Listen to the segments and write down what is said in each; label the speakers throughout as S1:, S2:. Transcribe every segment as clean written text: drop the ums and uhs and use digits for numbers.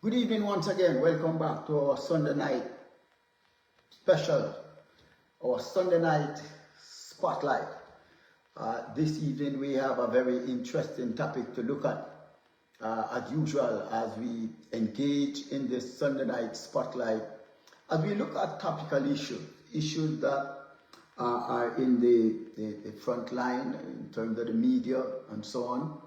S1: Good evening once again. Welcome back to our Sunday night special, our Sunday night spotlight. This evening we have a very interesting topic to look at, as usual, as we engage in this Sunday night spotlight, as we look at topical issues that are in the front line in terms of the media and so on,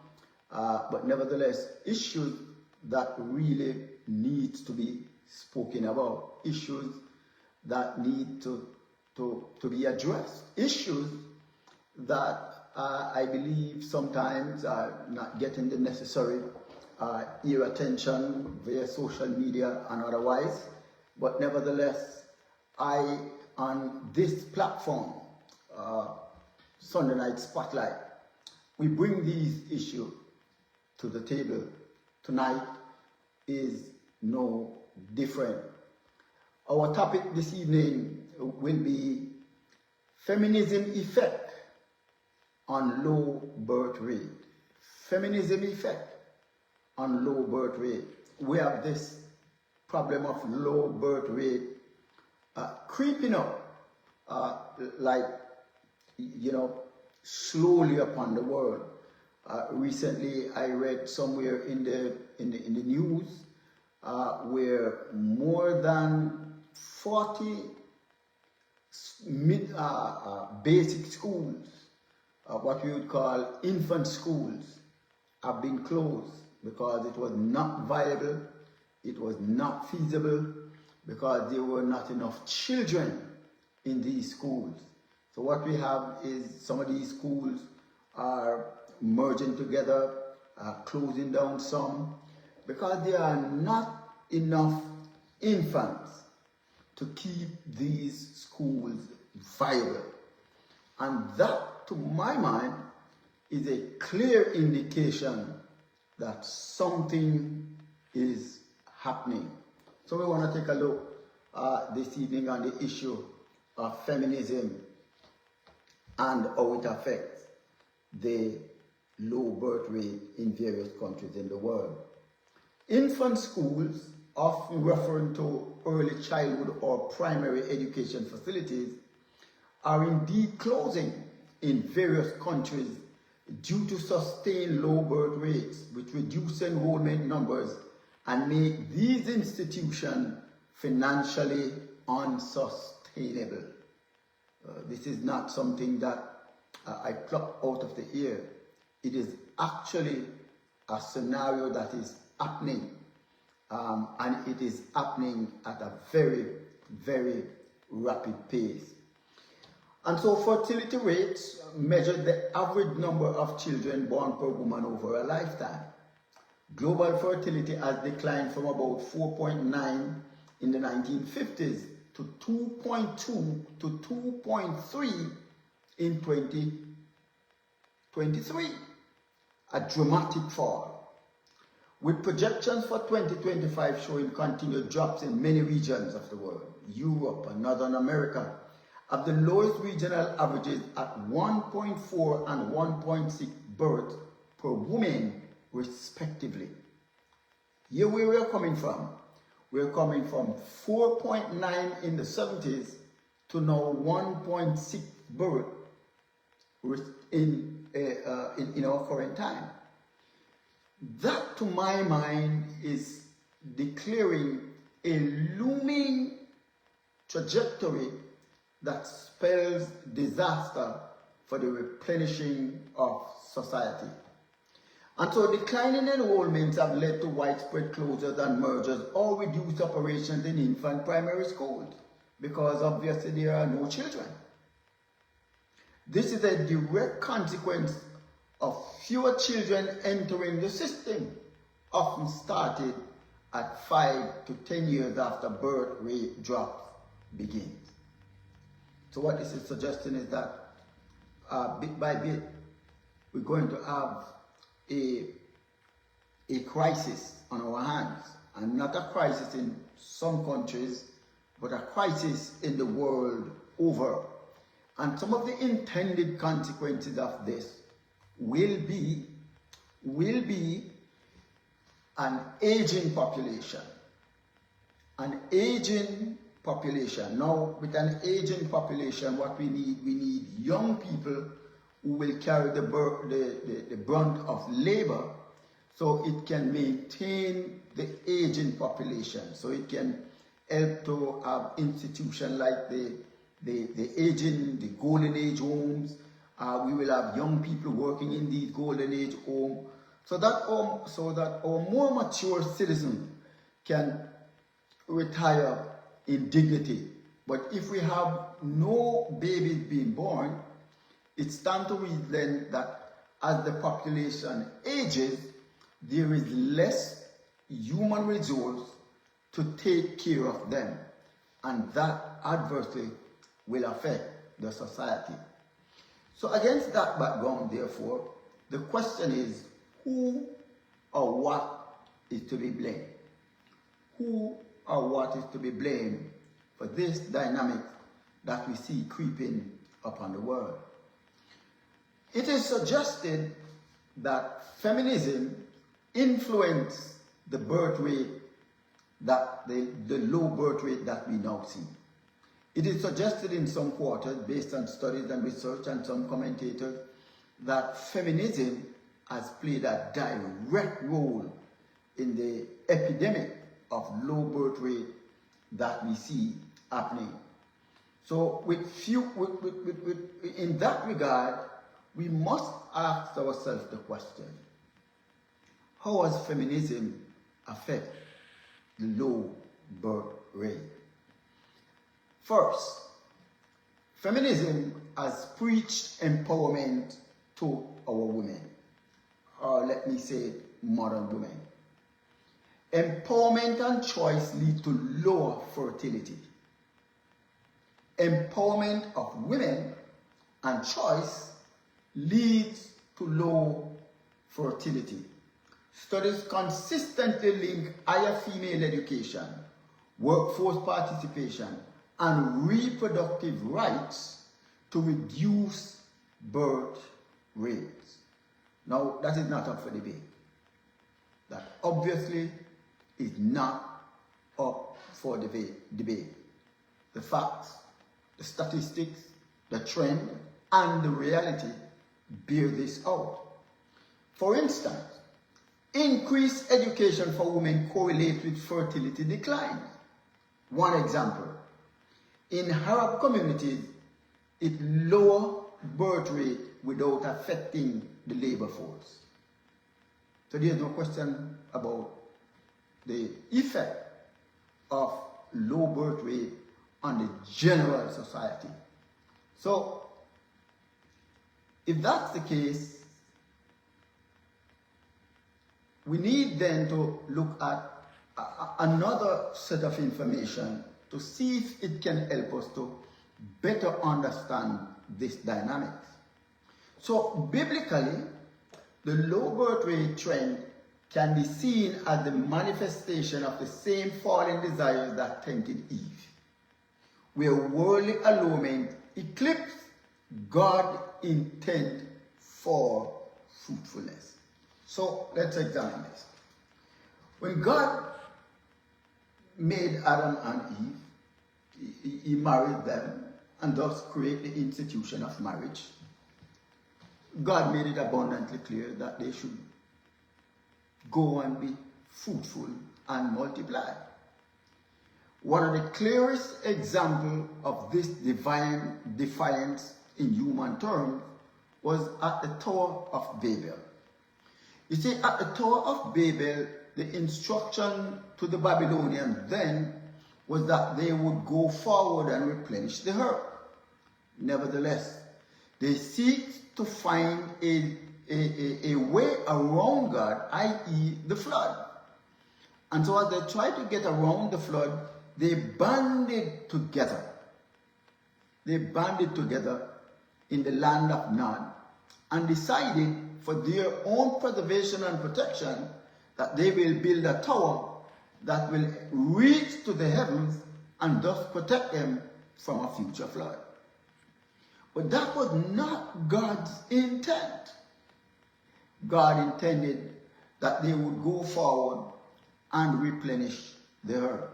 S1: but nevertheless, issues that really needs to be spoken about, issues that need to be addressed, issues that I believe sometimes are not getting the necessary ear attention via social media and otherwise, but nevertheless, on this platform, Sunday Night Spotlight, we bring these issues to the table. Tonight is no different. Our topic this evening will be feminism effect on low birth rate. Feminism effect on low birth rate. We have this problem of low birth rate creeping up, slowly upon the world. Recently, I read somewhere in the news where more than 40 basic schools, what we would call infant schools, have been closed because it was not viable, it was not feasible, because there were not enough children in these schools. So what we have is some of these schools are merging together, closing down some, because there are not enough infants to keep these schools viable. And that, to my mind, is a clear indication that something is happening. So we want to take a look this evening on the issue of feminism and how it affects the low birth rate in various countries in the world. Infant schools, often referring to early childhood or primary education facilities, are indeed closing in various countries due to sustained low birth rates, which reduce enrollment numbers and make these institutions financially unsustainable. This is not something that I plucked out of the air. It is actually a scenario that is happening, and it is happening at a very, very rapid pace. And so fertility rates measure the average number of children born per woman over a lifetime. Global fertility has declined from about 4.9 in the 1950s to 2.2 to 2.3 in 2023. A dramatic fall, with projections for 2025 showing continued drops in many regions of the world. Europe and Northern America have the lowest regional averages at 1.4 and 1.6 births per woman, respectively. Here where we are coming from. We're coming from 4.9 in the 70s to now 1.6 births in our current time. That, to my mind, is declaring a looming trajectory that spells disaster for the replenishing of society. And so declining enrollments have led to widespread closures and mergers or reduced operations in infant primary schools, because obviously there are no children. This is a direct consequence of fewer children entering the system, often started at 5 to 10 years after birth rate drops begins. So what this is suggesting is that bit by bit, we're going to have a crisis on our hands, and not a crisis in some countries, but a crisis in the world over. And some of the intended consequences of this will be an aging population. An aging population. Now, with an aging population, what we need young people who will carry the brunt of labor, so it can maintain the aging population. So it can help to have institutions like the aging, the golden age homes. We will have young people working in these golden age homes, so that our more mature citizens can retire in dignity. But if we have no babies being born, it stands to reason then that as the population ages, there is less human resource to take care of them, and that adversely will affect the society. So against that background, therefore, the question is, who or what is to be blamed? Who or what is to be blamed for this dynamic that we see creeping upon the world? It is suggested that feminism influenced the birth rate, that the low birth rate that we now see. It is suggested in some quarters, based on studies and research and some commentators, that feminism has played a direct role in the epidemic of low birth rate that we see happening. So in that regard, we must ask ourselves the question, how has feminism affected the low birth rate? First, feminism has preached empowerment to our women, or let me say modern women. Empowerment and choice lead to lower fertility. Empowerment of women and choice leads to low fertility. Studies consistently link higher female education, workforce participation, and reproductive rights to reduce birth rates. Now, that is not up for debate. That obviously is not up for debate. The facts, the statistics, the trend, and the reality bear this out. For instance, increased education for women correlates with fertility decline. One example, in Arab communities, it lowers birth rate without affecting the labor force. So there's no question about the effect of low birth rate on the general society. So, if that's the case, we need then to look at another set of information to see if it can help us to better understand this dynamics. So, biblically, the low birth rate trend can be seen as the manifestation of the same fallen desires that tempted Eve, where worldly allurement eclipsed God's intent for fruitfulness. So let's examine this. When God made Adam and Eve, he married them and thus created the institution of marriage. God made it abundantly clear that they should go and be fruitful and multiply. One of the clearest examples of this divine defiance in human terms was at the Tower of Babel. You see, at the Tower of Babel, the instruction to the Babylonians then was that they would go forward and replenish the earth. Nevertheless, they seek to find a way around God, i.e. the flood. And so as they tried to get around the flood, they banded together. They banded together in the land of Nod and decided for their own preservation and protection that they will build a tower that will reach to the heavens and thus protect them from a future flood. But that was not God's intent. God intended that they would go forward and replenish the earth.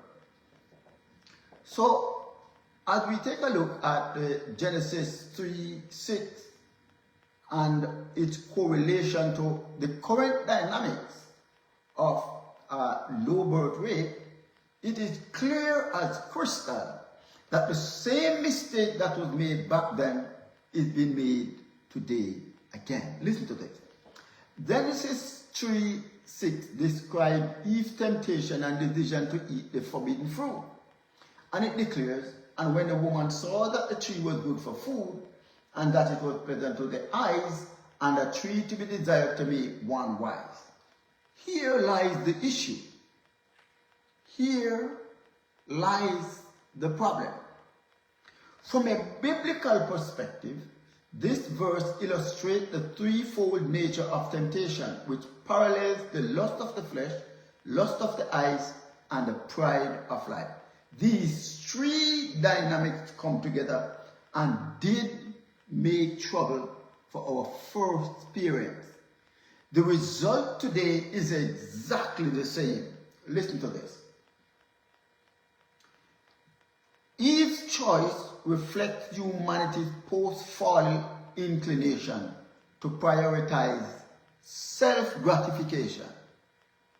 S1: So, as we take a look at Genesis 3:6 and its correlation to the current dynamics of low birth rate, it is clear as crystal that the same mistake that was made back then is being made today again. Listen to this. Genesis 3:6 describes Eve's temptation and decision to eat the forbidden fruit. And it declares, and when the woman saw that the tree was good for food, and that it was pleasant to the eyes, and a tree to be desired to make one wise. Here lies the issue. Here lies the problem. From a biblical perspective, this verse illustrates the threefold nature of temptation, which parallels the lust of the flesh, lust of the eyes, and the pride of life. These three dynamics come together and did make trouble for our first parents. The result today is exactly the same. Listen to this. Eve's choice reflects humanity's post-fall inclination to prioritize self-gratification.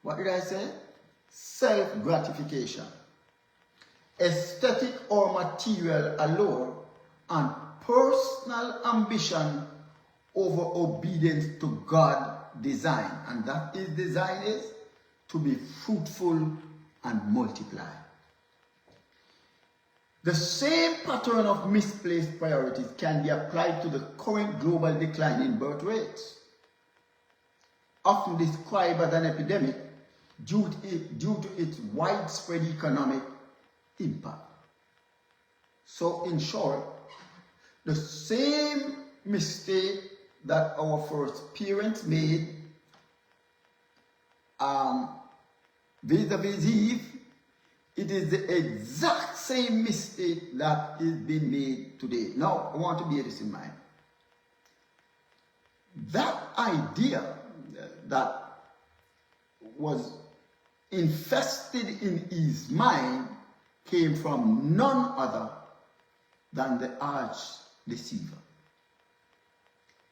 S1: What did I say? Self-gratification. Aesthetic or material allure and personal ambition over obedience to God's design. And that His design is to be fruitful and multiply. The same pattern of misplaced priorities can be applied to the current global decline in birth rates, often described as an epidemic due to its widespread economic impact. So, in short, the same mistake that our first parents made vis-a-vis Eve, it is the exact same mistake that is being made today. Now, I want to bear this in mind. That idea that was infested in his mind came from none other than the arch deceiver.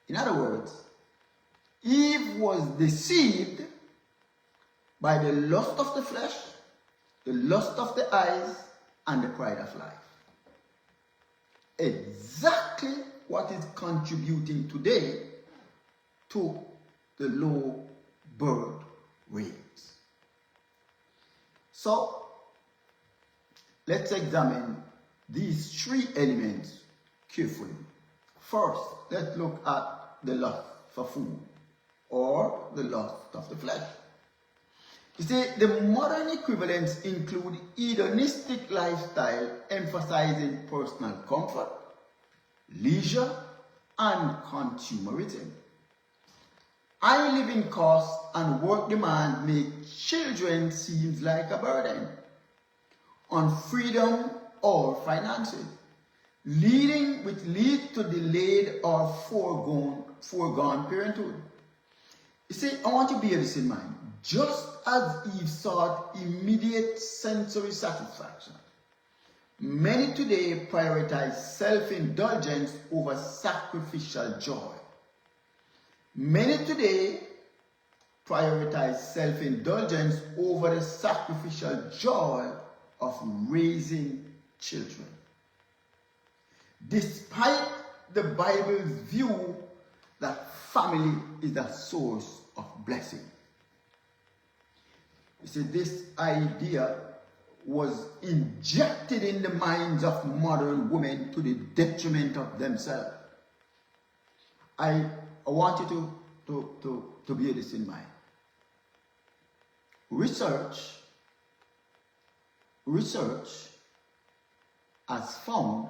S1: In other words, Eve was deceived by the lust of the flesh, the lust of the eyes, and the pride of life. Exactly what is contributing today to the low birth rates. So, let's examine these three elements carefully. First, let's look at the lust for food, or the lust of the flesh. You see, the modern equivalents include hedonistic lifestyle emphasizing personal comfort, leisure, and consumerism. High living costs and work demand make children seem like a burden on freedom or finances, which leads to delayed or foregone parenthood. You see, I want you to bear this in mind. Just as Eve sought immediate sensory satisfaction, many today prioritize self-indulgence over sacrificial joy. Many today prioritize self-indulgence over the sacrificial joy of raising children. Despite the Bible's view that family is a source of blessing. You see, this idea was injected in the minds of modern women to the detriment of themselves. I want you to bear this in mind. Research has found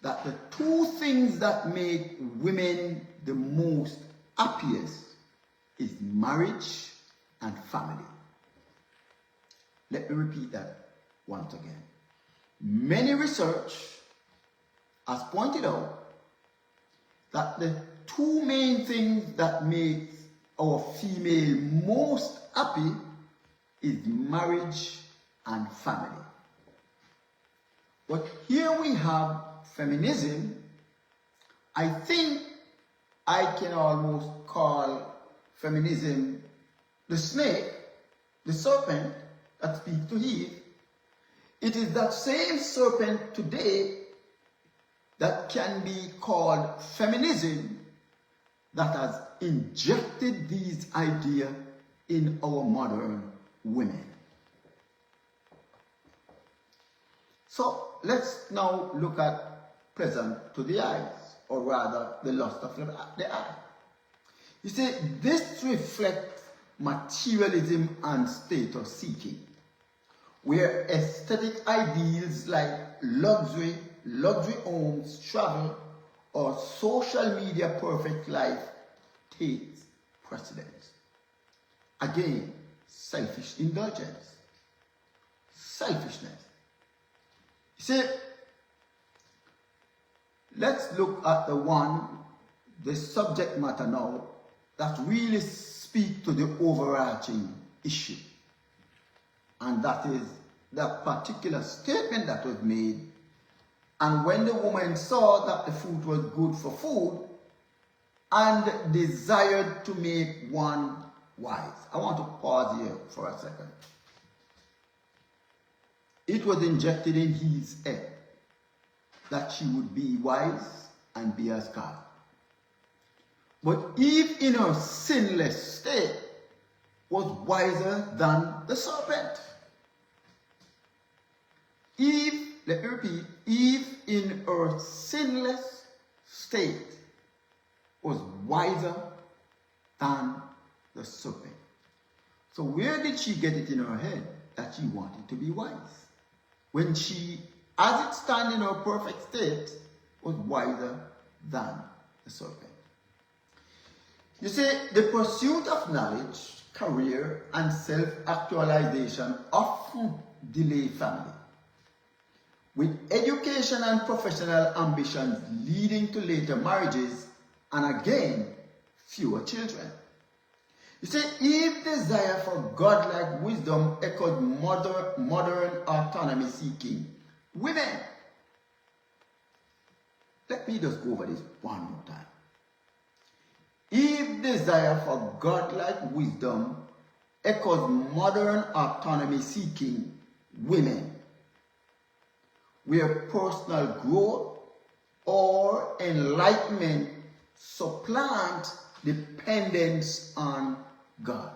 S1: that the two things that make women the most happiest is marriage and family. Let me repeat that once again. Many research has pointed out that the two main things that make our female most happy is marriage and family. But here we have feminism. I think I can almost call feminism the snake, the serpent that speaks to Eve. It is that same serpent today that can be called feminism that has injected these ideas in our modern women. So let's now look at pleasant to the eyes, or rather the lust of the eye. You see, this reflects materialism and status seeking, where aesthetic ideals like luxury homes, travel, or social media perfect life takes precedence. Again, selfish indulgence, selfishness. You see, let's look at the subject matter now that really speaks to the overarching issue. And that is that particular statement that was made. And when the woman saw that the fruit was good for food and desired to make one wise. I want to pause here for a second. It was injected in his head that she would be wise and be as God. But Eve, in her sinless state, was wiser than the serpent. Eve, let me repeat, Eve in her sinless state was wiser than the serpent. So where did she get it in her head that she wanted to be wise? When she, as it stands in her perfect state, was wiser than the serpent. You see, the pursuit of knowledge, career, and self-actualization often delay family, with education and professional ambitions leading to later marriages and again, fewer children. You see, Eve's desire for godlike wisdom echoed modern autonomy-seeking women. Let me just go over this one more time. Eve's desire for godlike wisdom echoes modern autonomy-seeking women, where personal growth or enlightenment supplant dependence on God.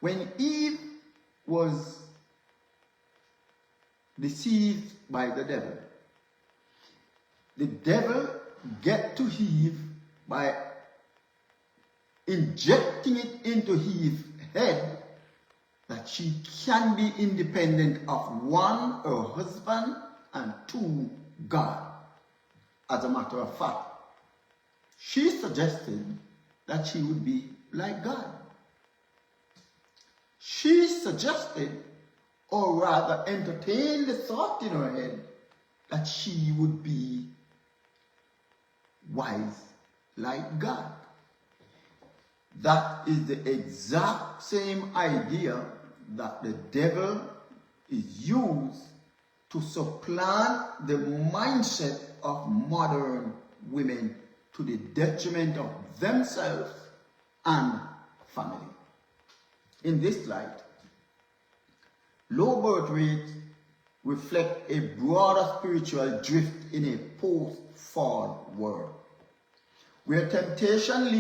S1: When Eve was deceived by the devil get to Eve by injecting it into Eve's head that she can be independent of one, her husband, and two, God. As a matter of fact, she suggested that she would be like God. She suggested, or rather entertained the thought in her head, that she would be wise like God. That is the exact same idea that the devil is used to supplant the mindset of modern women to the detriment of themselves and family. In this light, low birth rates reflect a broader spiritual drift in a post-fall world, where temptation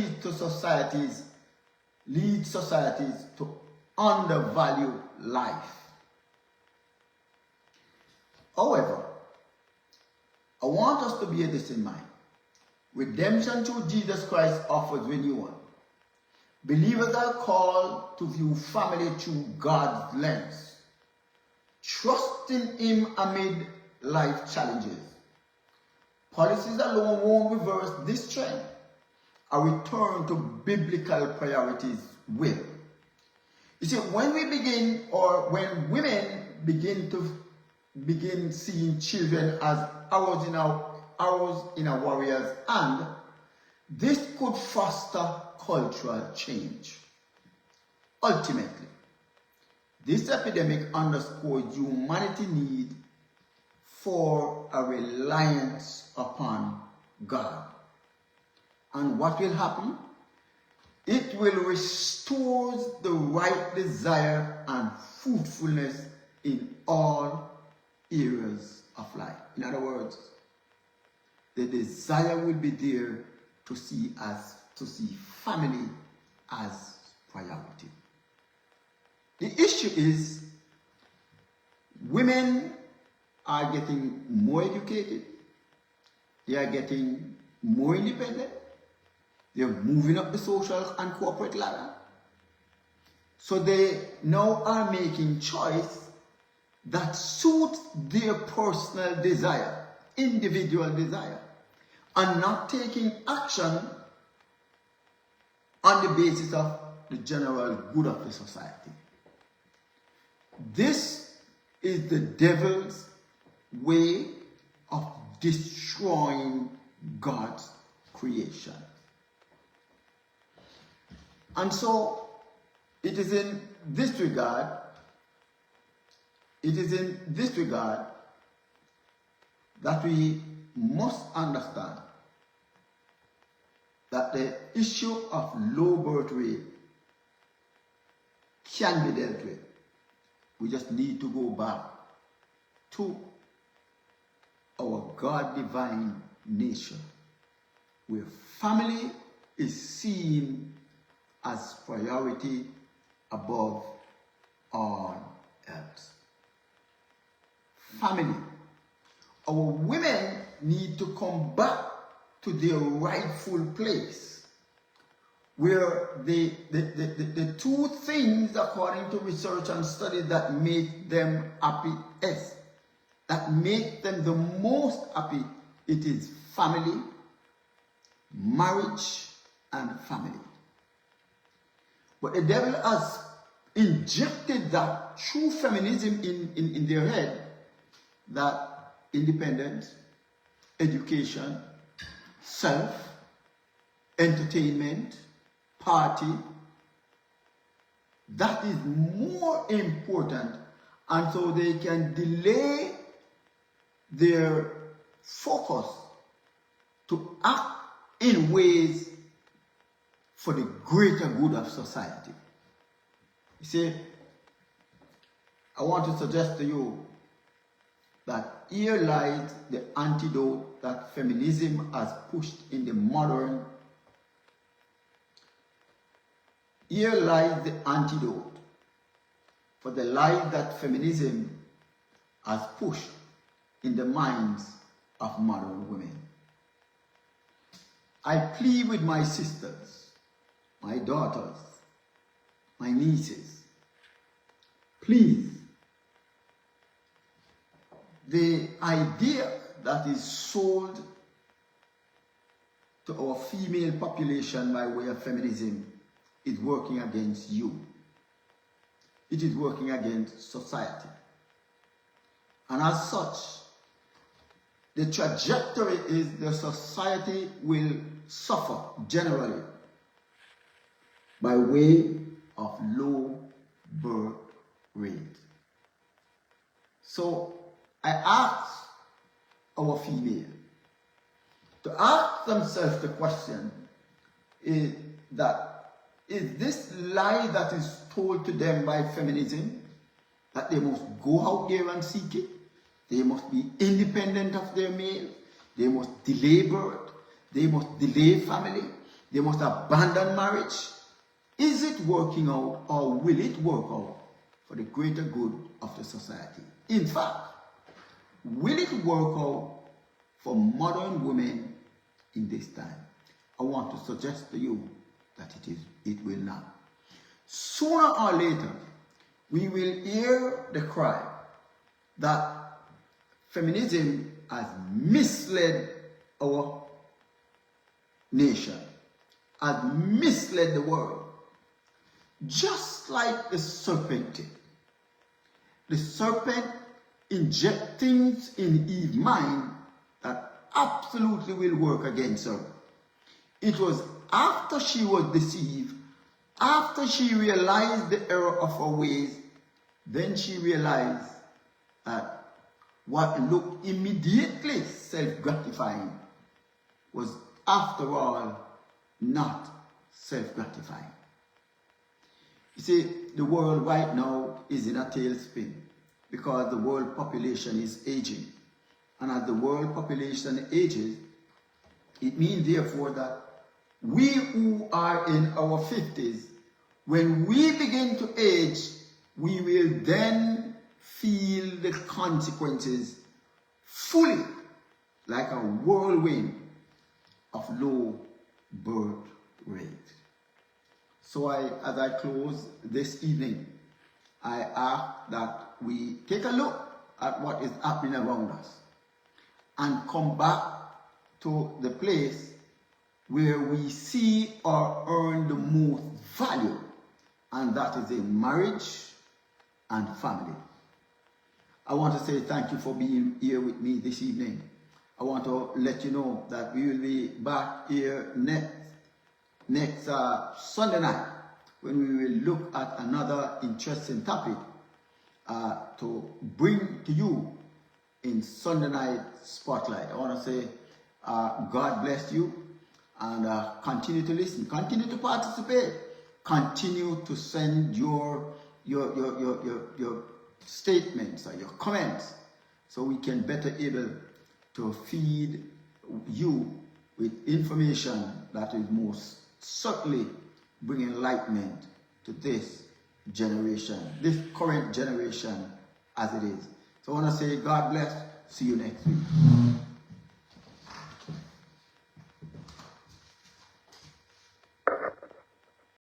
S1: leads societies to undervalue life. However, I want us to bear this in mind. Redemption through Jesus Christ offers renewal. Believers are called to view family through God's lens, trusting Him amid life challenges. Policies alone won't reverse this trend. A return to biblical priorities will. You see, when women begin seeing children as arrows in a warrior's hand, this could foster cultural change. Ultimately, this epidemic underscores humanity's need for a reliance upon God. And what will happen? It will restore the right desire and fruitfulness in all areas of life. In other words, the desire will be there to see family as priority. The issue is women are getting more educated, they are getting more independent, they're moving up the social and corporate ladder. So they now are making choice that suits their personal desire, individual desire, and not taking action on the basis of the general good of the society. This is the devil's way of destroying God's creation. And so it is in this regard that we must understand that the issue of low birth rate can be dealt with. We just need to go back to our God-divine nature, where family is seen as priority above all else. Family. Our women need to come back to their rightful place, where the two things, according to research and study, that make them happiest, that make them the most happy, it is family, marriage, and family. But the devil has injected that true feminism in their head, that independence, education, self, entertainment, party, that is more important, and so they can delay their focus to act in ways for the greater good of society. You see, I want to suggest to you that here lies the antidote that feminism has pushed in the modern. Here lies the antidote for the lie that feminism has pushed in the minds of modern women. I plead with my sisters, my daughters, my nieces, please, the idea that is sold to our female population by way of feminism is working against you. It is working against society. And as such, the trajectory is the society will suffer generally by way of low birth rate. So I ask our female to ask themselves the question, is this lie that is told to them by feminism, that they must go out there and seek it, they must be independent of their male, they must delay birth, they must delay family, they must abandon marriage? Is it working out, or will it work out for the greater good of the society? In fact, will it work out for modern women in this time? I want to suggest to you that it will not. Sooner or later, we will hear the cry that feminism has misled our nation, has misled the world, just like the serpent did. The serpent inject things in Eve's mind that absolutely will work against her. It was after she was deceived, after she realized the error of her ways, then she realized that what looked immediately self-gratifying was, after all, not self-gratifying. You see, the world right now is in a tailspin because the world population is aging. And as the world population ages, it means therefore that we who are in our 50s, when we begin to age, we will then feel the consequences fully, like a whirlwind of low birth rate. So as I close this evening, I ask that we take a look at what is happening around us and come back to the place where we see or earn the most value, and that is in marriage and family. I want to say thank you for being here with me this evening. I want to let you know that we will be back here next Sunday night, when we will look at another interesting topic to bring to you in Sunday night spotlight. I want to say God bless you, and continue to listen, continue to participate, continue to send your statements or your comments, so we can better able to feed you with information that is most certainly bring enlightenment to this generation, this current generation as it is. So I want to say God bless. See you next week.